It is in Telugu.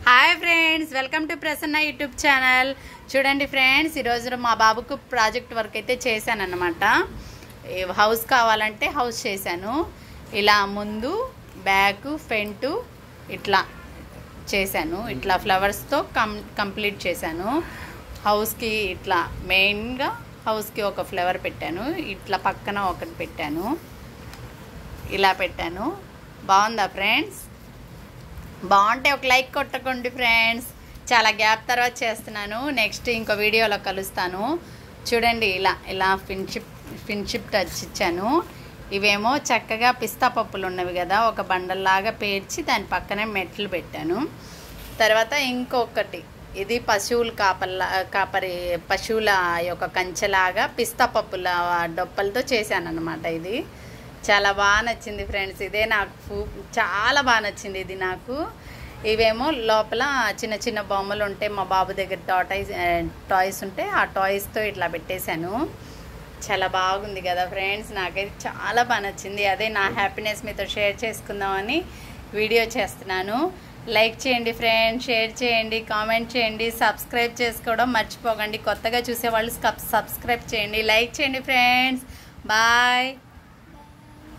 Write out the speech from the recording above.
Hi friends, welcome to Prasanna YouTube channel. చూడండి ఫ్రెండ్స్, ఈరోజు మా బాబుకు ప్రాజెక్ట్ వర్క్ అయితే చేశాను అన్నమాట. హౌస్ కావాలంటే హౌస్ చేశాను. ఇలా ముందు బ్యాక్ ఫ్రంట్ ఇట్లా చేశాను. ఇట్లా ఫ్లవర్స్తో కంప్లీట్ చేశాను. హౌస్కి ఇట్లా మెయిన్గా హౌస్కి ఒక ఫ్లవర్ పెట్టాను. ఇట్లా పక్కన ఒకటి పెట్టాను. ఇలా పెట్టాను. బాగుందా ఫ్రెండ్స్? బాగుంటే ఒక లైక్ కొట్టకండి ఫ్రెండ్స్. చాలా గ్యాప్ తర్వాత చేస్తున్నాను. నెక్స్ట్ ఇంకో వీడియోలో కలుస్తాను. చూడండి, ఇలా ఇలా ఫిన్షిప్ టచ్ ఇచ్చాను. ఇవేమో చక్కగా పిస్తా పప్పులు ఉన్నవి కదా, ఒక బండల్లాగా పేర్చి దాని పక్కనే మెట్లు పెట్టాను. తర్వాత ఇంకొకటి, ఇది పశువుల పశువుల యొక్క కంచెలాగా పిస్తా పప్పుల డొప్పలతో చేశాను అన్నమాట. ఇది చాలా బాగా నచ్చింది ఫ్రెండ్స్. ఇదే నాకు చాలా బాగా నచ్చింది ఇది నాకు. ఇవేమో లోపల చిన్న చిన్న బొమ్మలు ఉంటే మా బాబు దగ్గర టాయ్స్ ఉంటే ఆ టాయ్స్తో ఇట్లా పెట్టేశాను. చాలా బాగుంది కదా ఫ్రెండ్స్. నాకైతే చాలా బాగా నచ్చింది. అదే నా హ్యాపీనెస్ మీతో షేర్ చేసుకుందామని వీడియో చేస్తున్నాను. లైక్ చేయండి ఫ్రెండ్స్, షేర్ చేయండి, కామెంట్ చేయండి, సబ్స్క్రైబ్ చేసుకోవడం మర్చిపోకండి. కొత్తగా చూసేవాళ్ళు సబ్స్క్రైబ్ చేయండి, లైక్ చేయండి ఫ్రెండ్స్. బాయ్.